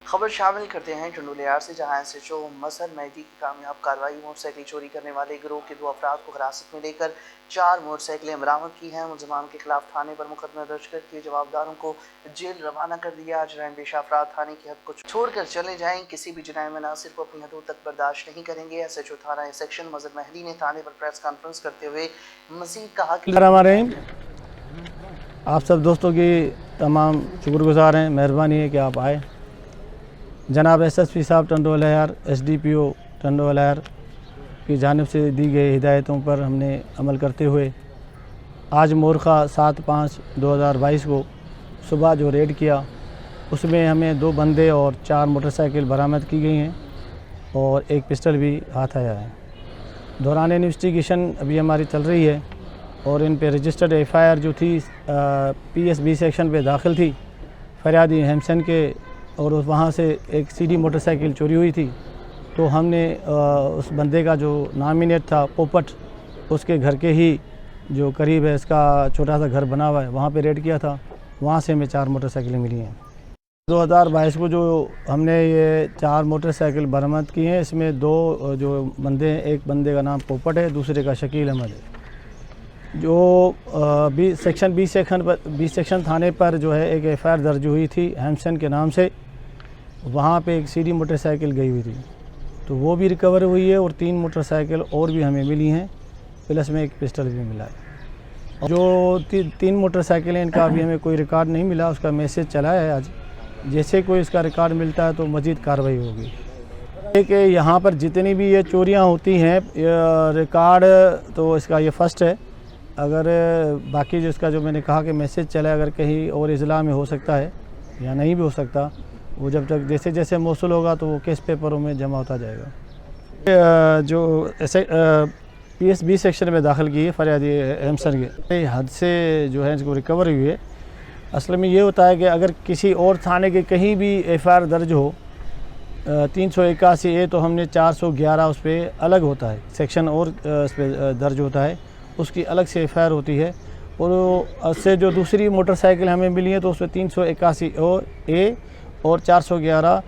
خبر شامل کرتے ہیں ٹنڈولیار سے، جہاں SHO مظہر مہدی کی کامیاب کارروائی موٹر سائیکل چوری کرنے والے گروہ کے 2 افراد کو حراست میں لے کر 4 موٹر سائیکلیں برآمد کی ہیں۔ ملزمان کے خلاف تھانے پر مقدمہ درج کر کے جوابداروں کو جیل روانہ کر دیا۔ جرائم پیشہ افراد تھانے کی حد کو چھوڑ کر چلے جائیں، کسی بھی جرائم عناصر کو اپنی حدود تک برداشت نہیں کریں گے۔ SHO تھانہ سیکشن مظہر مہدی نے تھانے پر پریس کانفرنس کرتے ہوئے مزید کہا کہ آپ سب دوستوں کی تمام شکر گزار ہیں، مہربانی ہے کہ آپ آئے۔ جناب SSP صاحب ٹنڈولیار، SDPO ٹنڈولیار کی جانب سے دی گئی ہدایتوں پر ہم نے عمل کرتے ہوئے آج مورخہ 7/5/2022 کو صبح جو ریڈ کیا، اس میں ہمیں 2 بندے اور 4 موٹر سائیکل برآمد کی گئی ہیں اور 1 پسٹل بھی ہاتھ آیا ہے۔ دوران انویسٹیگیشن ابھی ہماری چل رہی ہے اور ان پہ رجسٹرڈ FIR جو تھی PSB سیکشن پہ داخل تھی فریادی ہیمسن کے، اور وہاں سے ایک CD موٹر سائیکل چوری ہوئی تھی، تو ہم نے اس بندے کا جو نامینیٹ تھا پوپٹ، اس کے گھر کے ہی جو قریب ہے اس کا چھوٹا سا گھر بنا ہوا ہے، وہاں پہ ریڈ کیا تھا، وہاں سے ہمیں 4 موٹر سائیکلیں ملی ہیں۔ 2022 کو جو ہم نے یہ 4 موٹر سائیکل برآمد کی ہیں، اس میں 2 جو بندے ہیں، ایک بندے کا نام پوپٹ ہے، دوسرے کا شکیل احمد ہے۔ جو بی سیکشن تھانے پر جو ہے ایک FIR درج ہوئی تھی ہیمسن کے نام سے، وہاں پہ ایک CD موٹر سائیکل گئی ہوئی تھی، تو وہ بھی ریکور ہوئی ہے اور 3 موٹر سائیکل اور بھی ہمیں ملی ہیں، پلس میں 1 پسٹل بھی ملا ہے۔ جو 3 موٹر سائیکل ہیں، ان کا ابھی ہمیں کوئی ریکارڈ نہیں ملا، اس کا میسیج چلا ہے آج، جیسے کوئی اس کا ریکارڈ ملتا ہے تو مزید کارروائی ہوگی۔ کہ یہاں پر جتنی بھی یہ چوریاں ہوتی ہیں، ریکارڈ تو اس کا یہ فرسٹ ہے، اگر باقی جو اس کا جو میں نے کہا کہ میسیج چلا ہے، اگر کہیں اور اضلاع میں ہو سکتا ہے یا نہیں بھی ہو سکتا، وہ جب تک جیسے جیسے موصول ہوگا تو وہ کیس پیپروں میں جمع ہوتا جائے گا۔ جو PSB سیکشن میں داخل کی ہے فریادی ہیمسن کے حد سے جو ہے اس کو ریکور ہوئی ہے۔ اصل میں یہ ہوتا ہے کہ اگر کسی اور تھانے کے کہیں بھی FIR درج ہو 381A، تو ہم نے 411 اس پہ الگ ہوتا ہے سیکشن، اور اس پہ درج ہوتا ہے، اس کی الگ سے FIR ہوتی ہے، اور اس سے جو دوسری موٹر سائیکل ہمیں ملی ہیں تو اس پہ 381A اور 411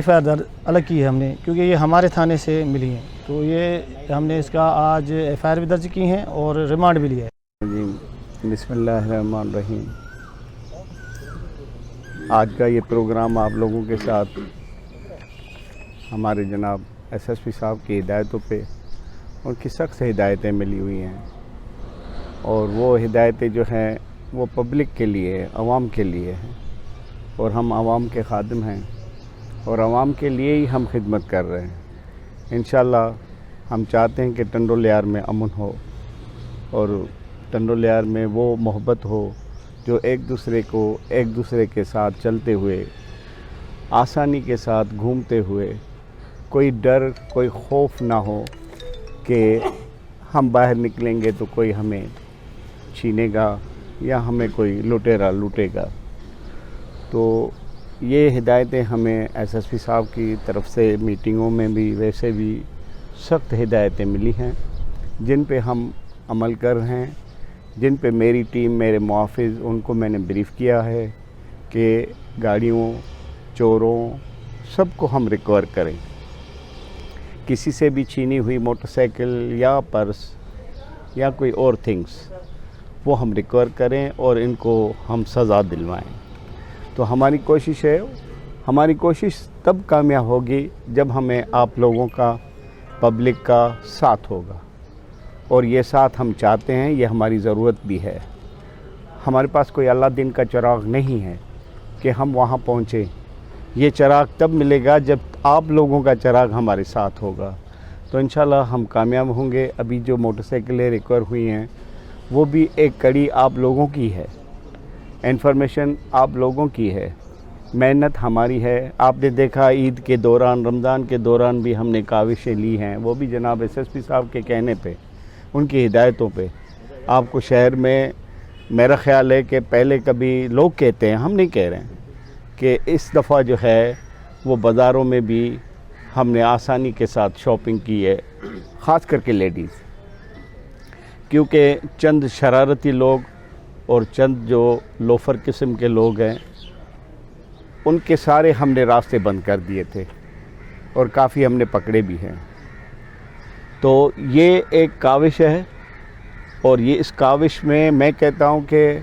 FIR درج الگ کی ہے ہم نے، کیونکہ یہ ہمارے تھانے سے ملی ہیں، تو یہ ہم نے اس کا آج FIR بھی درج کی ہیں اور ریمانڈ بھی لیا ہے۔ جی بسم اللہ الرحمن الرحیم۔ آج کا یہ پروگرام آپ لوگوں کے ساتھ ہمارے جناب SSP صاحب کی ہدایتوں پہ ان کی سخت ہدایتیں ملی ہوئی ہیں، اور وہ ہدایتیں جو ہیں وہ پبلک کے لیے، عوام کے لیے ہیں، اور ہم عوام کے خادم ہیں اور عوام کے لیے ہی ہم خدمت کر رہے ہیں۔ انشاءاللہ ہم چاہتے ہیں کہ ٹنڈولیار میں امن ہو، اور ٹنڈولیار میں وہ محبت ہو جو ایک دوسرے کے ساتھ چلتے ہوئے، آسانی کے ساتھ گھومتے ہوئے، کوئی ڈر کوئی خوف نہ ہو کہ ہم باہر نکلیں گے تو کوئی ہمیں چھینے گا یا ہمیں کوئی لٹیرا لوٹے گا۔ تو یہ ہدایتیں ہمیں SSP صاحب کی طرف سے میٹنگوں میں بھی ویسے بھی سخت ہدایتیں ملی ہیں، جن پہ ہم عمل کر رہے ہیں، جن پہ میری ٹیم، میرے محافظ، ان کو میں نے بریف کیا ہے کہ گاڑیوں، چوروں، سب کو ہم ریکور کریں۔ کسی سے بھی چھینی ہوئی موٹر سائیکل یا پرس یا کوئی اور تھنگس وہ ہم ریکور کریں اور ان کو ہم سزا دلوائیں۔ تو ہماری کوشش ہے، ہماری کوشش تب کامیاب ہوگی جب ہمیں آپ لوگوں کا، پبلک کا ساتھ ہوگا، اور یہ ساتھ ہم چاہتے ہیں، یہ ہماری ضرورت بھی ہے۔ ہمارے پاس کوئی اللہ دن کا چراغ نہیں ہے کہ ہم وہاں پہنچیں، یہ چراغ تب ملے گا جب آپ لوگوں کا چراغ ہمارے ساتھ ہوگا، تو انشاءاللہ ہم کامیاب ہوں گے۔ ابھی جو موٹر سائیکلیں ریکور ہوئی ہیں وہ بھی ایک کڑی آپ لوگوں کی ہے، انفارمیشن آپ لوگوں کی ہے، محنت ہماری ہے۔ آپ نے دیکھا عید کے دوران، رمضان کے دوران بھی ہم نے کاوشیں لی ہیں، وہ بھی جناب SSP صاحب کے کہنے پہ، ان کی ہدایتوں پہ۔ آپ کو شہر میں میرا خیال ہے کہ پہلے کبھی لوگ کہتے ہیں، ہم نہیں کہہ رہے ہیں، کہ اس دفعہ جو ہے وہ بازاروں میں بھی ہم نے آسانی کے ساتھ شاپنگ کی ہے، خاص کر کے لیڈیز، کیونکہ چند شرارتی لوگ اور چند جو لوفر قسم کے لوگ ہیں ان کے سارے ہم نے راستے بند کر دیے تھے اور کافی ہم نے پکڑے بھی ہیں. تو یہ ایک کاوش ہے اور یہ اس کاوش میں کہتا ہوں کہ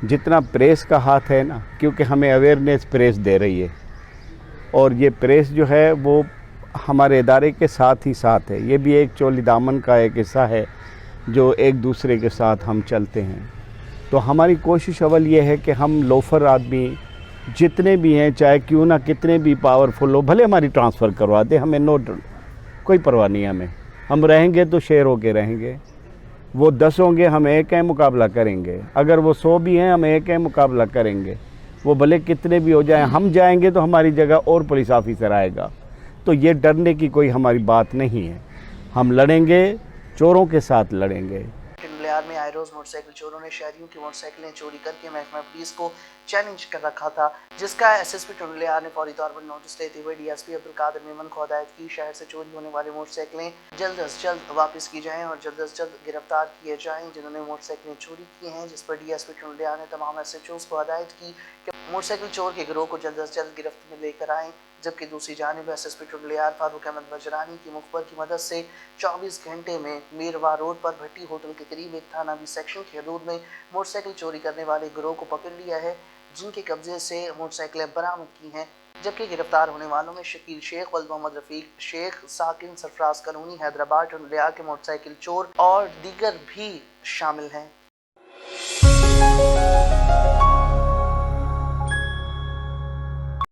جتنا پریس کا ہاتھ ہے نا، کیونکہ ہمیں اویئرنیس پریس دے رہی ہے اور یہ پریس جو ہے وہ ہمارے ادارے کے ساتھ ہی ساتھ ہے. یہ بھی ایک چولی دامن کا ایک حصہ ہے جو ایک دوسرے کے ساتھ ہم چلتے ہیں. تو ہماری کوشش اول یہ ہے کہ ہم لوفر آدمی جتنے بھی ہیں، چاہے کیوں نہ کتنے بھی پاورفل ہو، بھلے ہماری ٹرانسفر کروا دیں، ہمیں کوئی پرواہ نہیں. ہم رہیں گے تو شیر ہو کے رہیں گے. وہ 10 ہوں گے، ہم ایک ہیں، مقابلہ کریں گے. اگر وہ 100 بھی ہیں، ہم ایک ہیں، مقابلہ کریں گے. وہ بھلے کتنے بھی ہو جائیں، ہم جائیں گے تو ہماری جگہ اور پولیس آفیسر آئے گا. تو یہ ڈرنے کی کوئی ہماری بات نہیں ہے. ہم لڑیں گے، چوروں کے ساتھ لڑیں گے. ٹنڈولیار میں آئے روز موٹر سائیکل چوروں نے شہریوں کی موٹر سائیکلیں چوری کر کے محکمہ پولیس کو چیلنج کر رکھا تھا، جس کا ایس ایس پی ٹنڈولیار نے فوری طور پر نوٹس لیتے ہوئے D S P Abdul Qadir Memon کو ہدایت کی شہر سے چوری ہونے والی موٹر سائیکلیں جلد از جلد واپس کی جائیں اور جلد از جلد گرفتار کیے جائیں جنہوں نے موٹر سائیکلیں چوری کی ہیں. جس پر ڈی ایس پی ٹنڈولیار نے تمام ایس ایچ اوز کو ہدایت کی کہ موٹر سائیکل چور کے گروہ کو جلد از جلد گرفت میں لے کر آئیں. جبکہ دوسری جانب ایس ایس پی ٹنڈولیار فاروق احمد بجرانی کی مخبر کی مدد سے 24 گھنٹے میں میروا روڈ پر بھٹی ہوٹل کے قریب ایک تھانہ بی سیکشن کی حدود میں موٹر سائیکل چوری کرنے والے گروہ کو پکڑ لیا ہے، جن کے قبضے سے موٹر سائیکلیں برآمد کی ہیں. جبکہ گرفتار ہونے والوں میں شکیل شیخ، ولد محمد رفیق شیخ، ساکن سرفراز کالونی حیدرآباد ٹنڈولیار کے موٹر سائیکل چور اور دیگر بھی شامل ہیں.